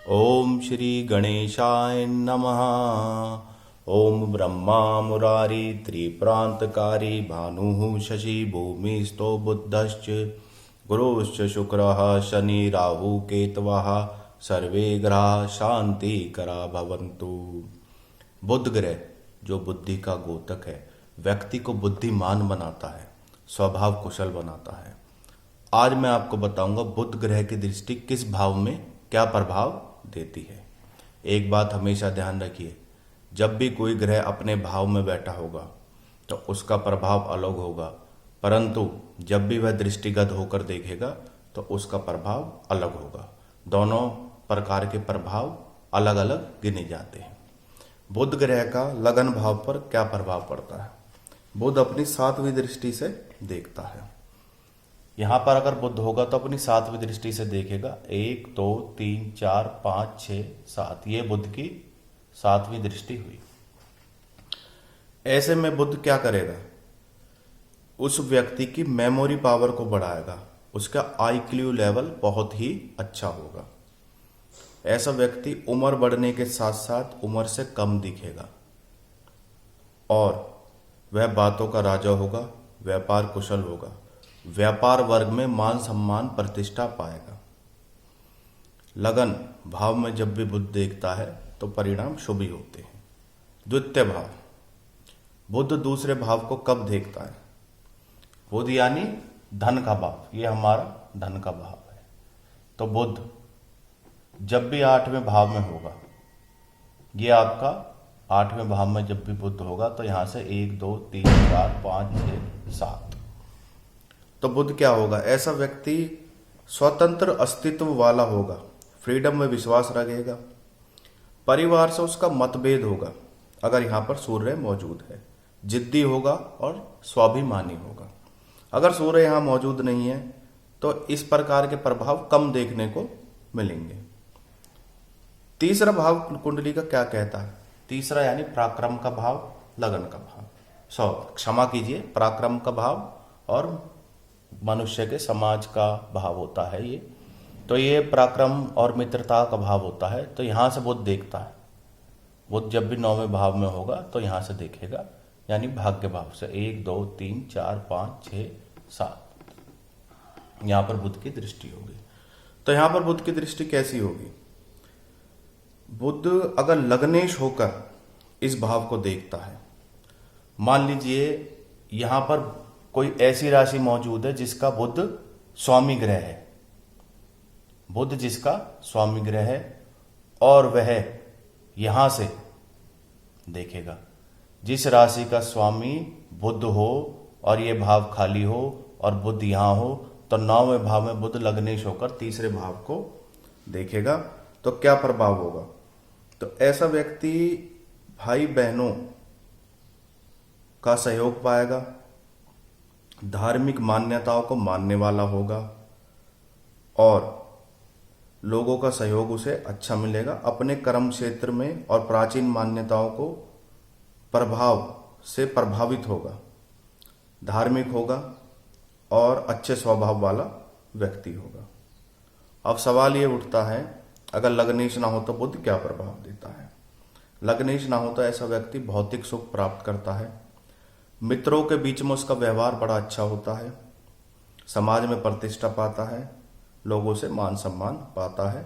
ओम श्री गणेशाय नमः। ओम ब्रह्मा मुरारी त्रिप्रांतकारी भानुः शशि भूमिस्थो बुद्धश्च गुरुश्च शुक्रः शनि राहु केतवः सर्वे ग्रहा शांतिकरा भवन्तु। बुध ग्रह जो बुद्धि का गोतक है, व्यक्ति को बुद्धिमान बनाता है, स्वभाव कुशल बनाता है। आज मैं आपको बताऊंगा बुध ग्रह की दृष्टि किस भाव में क्या प्रभाव देती है। एक बात हमेशा ध्यान रखिए, जब भी कोई ग्रह अपने भाव में बैठा होगा तो उसका प्रभाव अलग होगा, परंतु जब भी वह दृष्टिगत होकर देखेगा तो उसका प्रभाव अलग होगा। दोनों प्रकार के प्रभाव अलग अलग गिने जाते हैं। बुध ग्रह का लगन भाव पर क्या प्रभाव पड़ता है? बुध अपनी 7वीं दृष्टि से देखता है। यहां पर अगर बुध होगा तो अपनी 7वीं दृष्टि से देखेगा। 1 2 3 4 5 6 7, ये बुध की 7वीं दृष्टि हुई। ऐसे में बुध क्या करेगा? उस व्यक्ति की मेमोरी पावर को बढ़ाएगा, उसका आईक्यू लेवल बहुत ही अच्छा होगा। ऐसा व्यक्ति उम्र बढ़ने के साथ साथ उम्र से कम दिखेगा और वह बातों का राजा होगा, व्यापार कुशल होगा, व्यापार वर्ग में मान सम्मान प्रतिष्ठा पाएगा। लगन भाव में जब भी बुध देखता है तो परिणाम शुभ ही होते हैं। द्वितीय भाव, बुध दूसरे भाव को कब देखता है? बुध यानी धन का भाव, ये हमारा धन का भाव है। तो बुध जब भी 8वें भाव में होगा, ये आपका 8वें भाव में जब भी बुध होगा तो यहां से 1 2 3 4 5 6 7, तो बुध क्या होगा? ऐसा व्यक्ति स्वतंत्र अस्तित्व वाला होगा, फ्रीडम में विश्वास रखेगा, परिवार से उसका मतभेद होगा। अगर यहां पर सूर्य मौजूद है, जिद्दी होगा और स्वाभिमानी होगा। अगर सूर्य यहां मौजूद नहीं है तो इस प्रकार के प्रभाव कम देखने को मिलेंगे। तीसरा भाव कुंडली का क्या कहता है? तीसरा यानी पराक्रम का भाव, लगन का भाव, क्षमा कीजिए, पराक्रम का भाव और मनुष्य के समाज का भाव होता है ये। तो ये पराक्रम और मित्रता का भाव होता है। तो यहां से बुध देखता है। बुध जब भी 9वें भाव में होगा तो यहां से देखेगा, यानी भाग्य भाव से 1 2 3 4 5 6 7, यहां पर बुध की दृष्टि होगी। तो यहां पर बुध की दृष्टि कैसी होगी? बुध अगर लग्नेश होकर इस भाव को देखता है, मान लीजिए यहां पर कोई ऐसी राशि मौजूद है जिसका बुध स्वामी ग्रह है, बुध जिसका स्वामी ग्रह है और वह यहां से देखेगा। जिस राशि का स्वामी बुध हो और ये भाव खाली हो और बुध यहां हो तो 9वें भाव में बुध लग्नेश होकर तीसरे भाव को देखेगा। तो क्या प्रभाव होगा? तो ऐसा व्यक्ति भाई बहनों का सहयोग पाएगा, धार्मिक मान्यताओं को मानने वाला होगा और लोगों का सहयोग उसे अच्छा मिलेगा। अपने कर्म क्षेत्र में और प्राचीन मान्यताओं को प्रभाव से प्रभावित होगा, धार्मिक होगा और अच्छे स्वभाव वाला व्यक्ति होगा। अब सवाल ये उठता है, अगर लग्नेश ना हो तो बुध क्या प्रभाव देता है? लग्नेश ना हो तो ऐसा व्यक्ति भौतिक सुख प्राप्त करता है, मित्रों के बीच में उसका व्यवहार बड़ा अच्छा होता है, समाज में प्रतिष्ठा पाता है, लोगों से मान सम्मान पाता है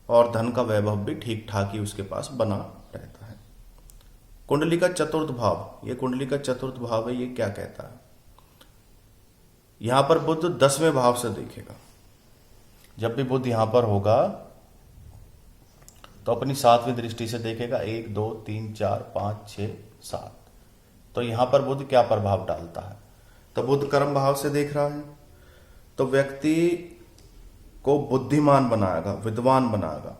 और धन का वैभव भी ठीक ठाक ही उसके पास बना रहता है। कुंडली का चतुर्थ भाव, ये कुंडली का चतुर्थ भाव है, ये क्या कहता है? यहां पर बुध 10वें भाव से देखेगा। जब भी बुध यहां पर होगा तो अपनी 7वीं दृष्टि से देखेगा। 1 2 3 4 5 6 7, तो यहां पर बुध क्या प्रभाव डालता है? तो बुध कर्म भाव से देख रहा है, तो व्यक्ति को बुद्धिमान बनाएगा, विद्वान बनाएगा,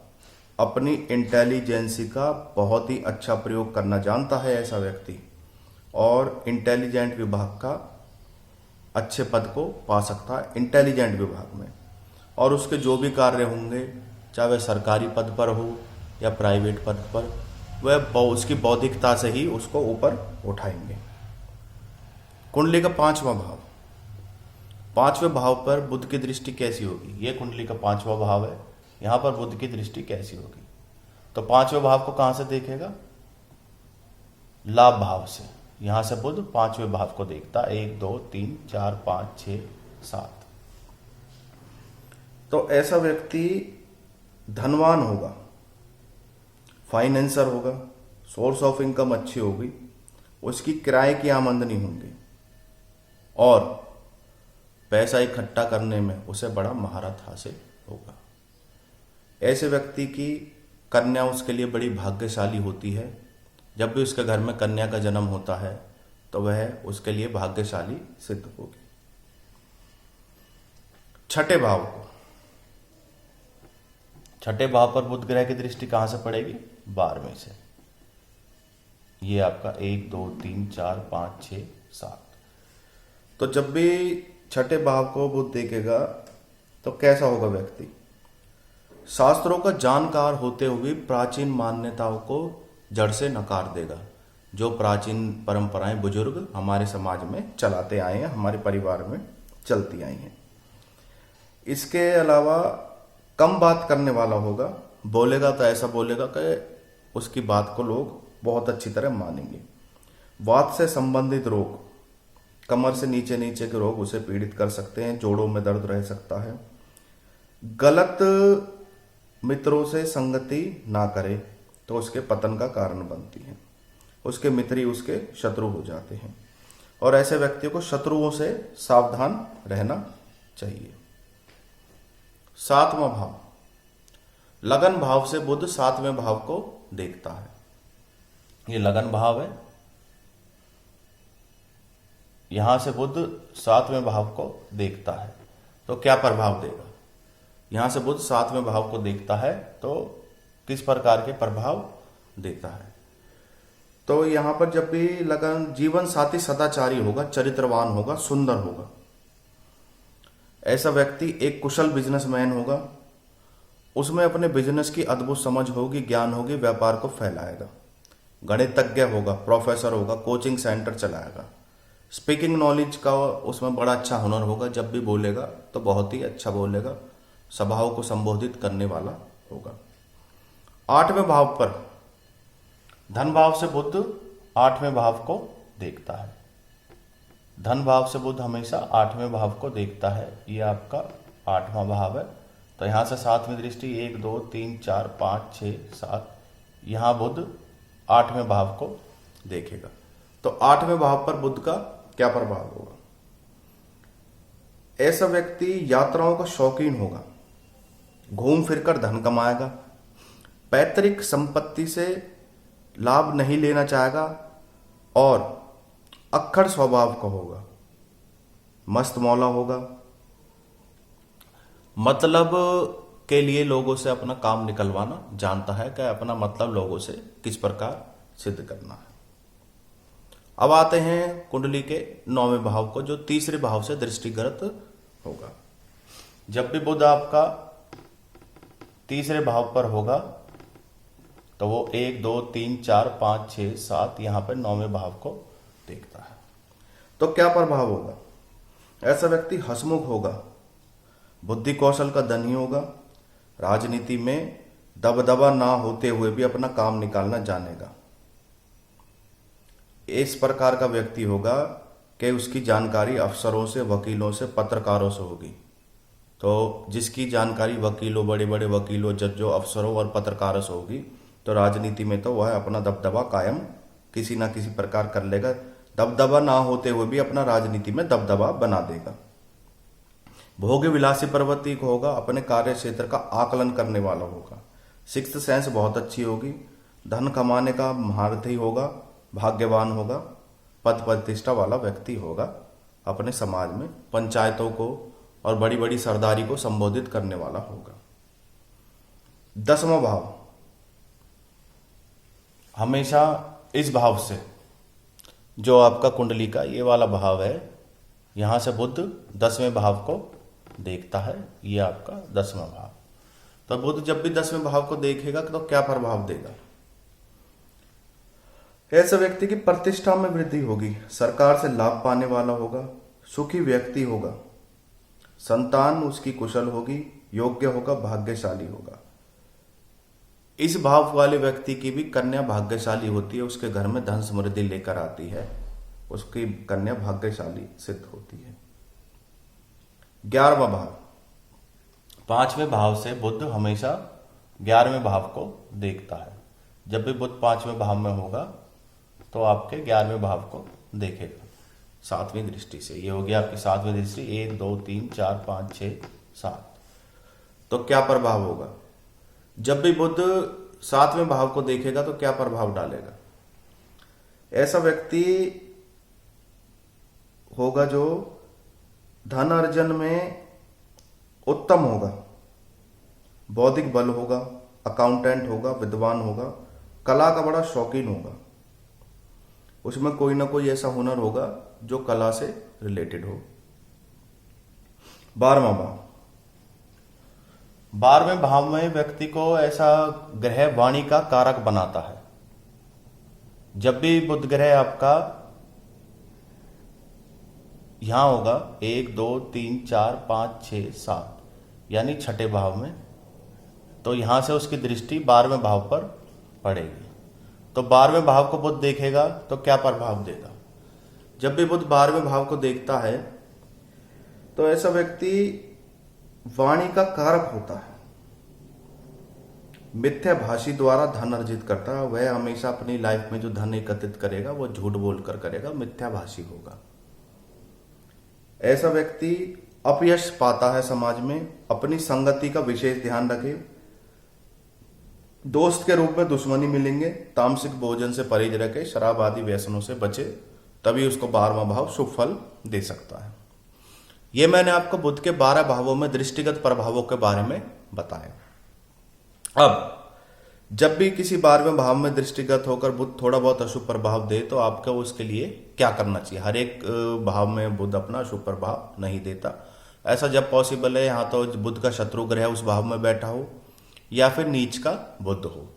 अपनी इंटेलिजेंसी का बहुत ही अच्छा प्रयोग करना जानता है ऐसा व्यक्ति और इंटेलिजेंट विभाग का अच्छे पद को पा सकता है इंटेलिजेंट विभाग में। और उसके जो भी कार्य होंगे, चाहे वह सरकारी पद पर हो या प्राइवेट पद पर, वह उसकी बौद्धिकता से ही उसको ऊपर उठाएंगे। कुंडली का 5वां भाव, 5वें भाव पर बुध की दृष्टि कैसी होगी? यह कुंडली का 5वां भाव है। यहां पर बुध की दृष्टि कैसी होगी। तो पांचवें भाव को कहां से देखेगा, लाभ भाव से। यहां से बुध पांचवें भाव को देखता, 1 2 3 4 5 6 7। तो ऐसा व्यक्ति धनवान होगा, फाइनेंसर होगा, सोर्स ऑफ इनकम अच्छी होगी, उसकी किराए की आमदनी होंगी और पैसा इकट्ठा करने में उसे बड़ा महारत हासिल होगा। ऐसे व्यक्ति की कन्या उसके लिए बड़ी भाग्यशाली होती है। जब भी उसके घर में कन्या का जन्म होता है तो वह उसके लिए भाग्यशाली सिद्ध होगी। छठे भाव को, छठे भाव पर बुध ग्रह की दृष्टि कहां से पड़ेगी, 12वें से। ये आपका 1 2 3 4 5 6 7। तो जब भी छठे भाव को बुध देखेगा तो कैसा होगा व्यक्ति, शास्त्रों का जानकार होते हुए प्राचीन मान्यताओं को जड़ से नकार देगा। जो प्राचीन परंपराएं बुजुर्ग हमारे समाज में चलाते आए हैं, हमारे परिवार में चलती आई हैं। इसके अलावा कम बात करने वाला होगा, बोलेगा तो ऐसा बोलेगा कि उसकी बात को लोग बहुत अच्छी तरह मानेंगे। वात से संबंधित रोग, कमर से नीचे नीचे के रोग उसे पीड़ित कर सकते हैं, जोड़ों में दर्द रह सकता है। गलत मित्रों से संगति ना करे तो उसके पतन का कारण बनती है। उसके मित्र ही उसके शत्रु हो जाते हैं और ऐसे व्यक्ति को शत्रुओं से सावधान रहना चाहिए। 7वां भाव, लगन भाव से बुध 7वें भाव को देखता है। ये लगन भाव है, यहां से बुध 7वें भाव को देखता है तो क्या प्रभाव देगा। यहां से बुध 7वें भाव को देखता है तो किस प्रकार के प्रभाव देता है। तो यहां पर जब भी लगन, जीवन साथी सदाचारी होगा, चरित्रवान होगा, सुंदर होगा। ऐसा व्यक्ति एक कुशल बिजनेसमैन होगा, उसमें अपने बिजनेस की अद्भुत समझ होगी, ज्ञान होगी, व्यापार को फैलाएगा। गणितज्ञ होगा, प्रोफेसर होगा, कोचिंग सेंटर चलाएगा। स्पीकिंग नॉलेज का उसमें बड़ा अच्छा हुनर होगा, जब भी बोलेगा तो बहुत ही अच्छा बोलेगा, सभाओं को संबोधित करने वाला होगा। 8वें भाव पर धन भाव से बुध 8वें भाव को देखता है। धन भाव से बुध हमेशा 8वें भाव को देखता है। ये आपका 8वां भाव है। तो यहां से 7वीं दृष्टि 1 2 3 4 5 6 7, यहां बुध 8वें भाव को देखेगा। तो 8वें भाव पर बुध का क्या प्रभाव होगा। ऐसा व्यक्ति यात्राओं का शौकीन होगा, घूम फिरकर धन कमाएगा, पैतृक संपत्ति से लाभ नहीं लेना चाहेगा और अक्खड़ स्वभाव का होगा, मस्त मौला होगा। मतलब के लिए लोगों से अपना काम निकलवाना जानता है कि अपना मतलब लोगों से किस प्रकार सिद्ध करना है। अब आते हैं कुंडली के 9वें भाव को, जो तीसरे भाव से दृष्टिगत होगा। जब भी बुध आपका तीसरे भाव पर होगा तो वो 1 2 3 4 5 6 7 यहां पर 9वें भाव को देखता है। तो क्या प्रभाव होगा। ऐसा व्यक्ति हंसमुख होगा, बुद्धि कौशल का धनी होगा, राजनीति में दबदबा ना होते हुए भी अपना काम निकालना जानेगा। इस प्रकार का व्यक्ति होगा कि उसकी जानकारी अफसरों से, वकीलों से, पत्रकारों से होगी। तो जिसकी जानकारी वकीलों, बड़े बड़े वकीलों, जजों, अफसरों और पत्रकारों से होगी तो राजनीति में तो वह अपना दबदबा कायम किसी ना किसी प्रकार कर लेगा। दबदबा ना होते हुए भी अपना राजनीति में दबदबा बना देगा। भोग विलासी प्रवृत्ति को होगा, अपने कार्य क्षेत्र का आकलन करने वाला होगा, सिक्स्थ सेंस बहुत अच्छी होगी, धन कमाने का महारथी होगा, भाग्यवान होगा, पद प्रतिष्ठा वाला व्यक्ति होगा, अपने समाज में पंचायतों को और बड़ी बड़ी सरदारी को संबोधित करने वाला होगा। 10वां भाव हमेशा इस भाव से, जो आपका कुंडली का ये वाला भाव है, यहां से बुध 10वें भाव को देखता है। ये आपका 10वां भाव। तो बुध जब भी 10वें भाव को देखेगा तो क्या प्रभाव देगा। ऐसे व्यक्ति की प्रतिष्ठा में वृद्धि होगी, सरकार से लाभ पाने वाला होगा, सुखी व्यक्ति होगा, संतान उसकी कुशल होगी, योग्य होगा, भाग्यशाली होगा। इस भाव वाले व्यक्ति की भी कन्या भाग्यशाली होती है, उसके घर में धन समृद्धि लेकर आती है, उसकी कन्या भाग्यशाली सिद्ध होती है। 11वां भाव, 5वें भाव से बुध हमेशा 11वें भाव को देखता है। जब भी बुध 5वें भाव में होगा तो आपके 11वें भाव को देखेगा 7वीं दृष्टि से। ये हो गया आपकी 7वीं दृष्टि, 1 2 3 4 5 6 7। तो क्या प्रभाव होगा? जब भी बुध 7वें भाव को देखेगा तो क्या प्रभाव डालेगा? ऐसा व्यक्ति होगा जो धन अर्जन में उत्तम होगा, बौद्धिक बल होगा, अकाउंटेंट होगा, विद्वान होगा, कला का बड़ा शौकीन होगा, उसमें कोई ना कोई ऐसा हुनर होगा जो कला से रिलेटेड हो। 12वां भाव, 12वें भाव में व्यक्ति को ऐसा ग्रह वाणी का कारक बनाता है। जब भी बुध ग्रह आपका यहां होगा 1 2 3 4 5 6 7 यानी 6ठे भाव में, तो यहां से उसकी दृष्टि 12वें भाव पर पड़ेगी। तो 12वें भाव को बुध देखेगा तो क्या प्रभाव देगा? जब भी बुध 12वें भाव को देखता है तो ऐसा व्यक्ति वाणी का कारक होता है, मिथ्या भाषी द्वारा धन अर्जित करता है। वह हमेशा अपनी लाइफ में जो धन एकत्रित करेगा वो झूठ बोलकर करेगा, मिथ्या भाषी होगा। ऐसा व्यक्ति अपयश पाता है समाज में। अपनी संगति का विशेष ध्यान रखे। दोस्त के रूप में दुश्मनी मिलेंगे। तामसिक भोजन से परहेज रखे, शराब आदि व्यसनों से बचे, तभी उसको 12वां भाव शुभ फल दे सकता है। ये मैंने आपको बुध के 12 भावों में दृष्टिगत प्रभावों के बारे में बताया। अब जब भी किसी 12वें भाव में दृष्टिगत होकर बुध थोड़ा बहुत अशुभ प्रभाव दे तो आपको उसके लिए क्या करना चाहिए? हर एक भाव में बुध अपना अशुभ प्रभाव नहीं देता। ऐसा जब पॉसिबल है, यहाँ तो बुध का शत्रु ग्रह उस भाव में बैठा हो या फिर नीच का बुध हो,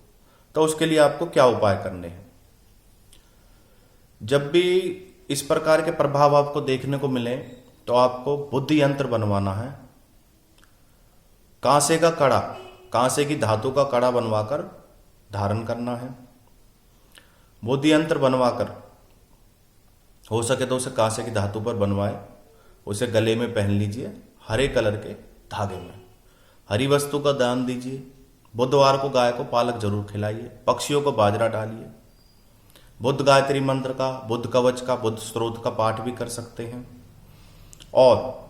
तो उसके लिए आपको क्या उपाय करने हैं? जब भी इस प्रकार के प्रभाव आपको देखने को मिले तो आपको बुद्धि यंत्र बनवाना है। कांसे का कड़ा, कांसे की धातु का कड़ा बनवाकर धारण करना है। बुद्धि यंत्र बनवाकर हो सके तो उसे कांसे की धातु पर बनवाए, उसे गले में पहन लीजिए हरे कलर के धागे में। हरी वस्तु का दान दीजिए। बुधवार को गाय को पालक जरूर खिलाइए। पक्षियों को बाजरा डालिए। बुध गायत्री मंत्र का, बुध कवच का, बुध स्त्रोत का पाठ भी कर सकते हैं। और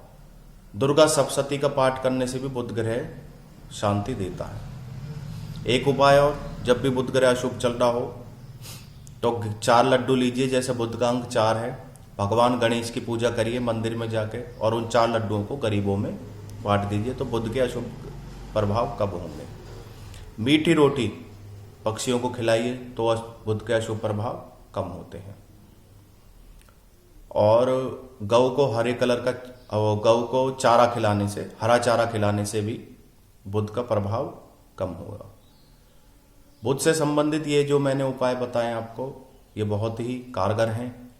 दुर्गा सप्तशती का पाठ करने से भी बुध ग्रह शांति देता है। एक उपाय और, जब भी बुध ग्रह अशुभ चल रहा हो तो 4 लड्डू लीजिए, जैसे बुध का अंक 4 है। भगवान गणेश की पूजा करिए मंदिर में जाके और उन 4 लड्डुओं को गरीबों में बांट दीजिए, तो बुध के अशुभ प्रभाव कब होंगे। मीठी रोटी पक्षियों को खिलाइए तो बुध के अशुभ प्रभाव कम होते हैं। और गौ को हरे कलर का, गौ को चारा खिलाने से, हरा चारा खिलाने से भी बुध का प्रभाव कम होगा। बुध से संबंधित ये जो मैंने उपाय बताए आपको, ये बहुत ही कारगर हैं।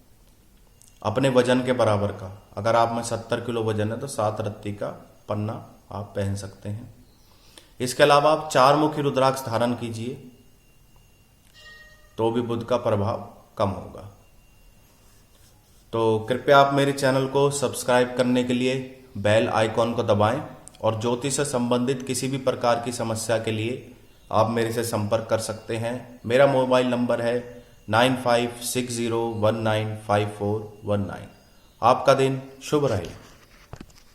अपने वजन के बराबर का, अगर आप में 70 किलो वजन है तो 7 रत्ती का पन्ना आप पहन सकते हैं। इसके अलावा आप 4 मुखी रुद्राक्ष धारण कीजिए तो भी बुध का प्रभाव कम होगा। तो कृपया आप मेरे चैनल को सब्सक्राइब करने के लिए बेल आइकॉन को दबाएं और ज्योतिष से संबंधित किसी भी प्रकार की समस्या के लिए आप मेरे से संपर्क कर सकते हैं। मेरा मोबाइल नंबर है 9560195419। आपका दिन शुभ रहे।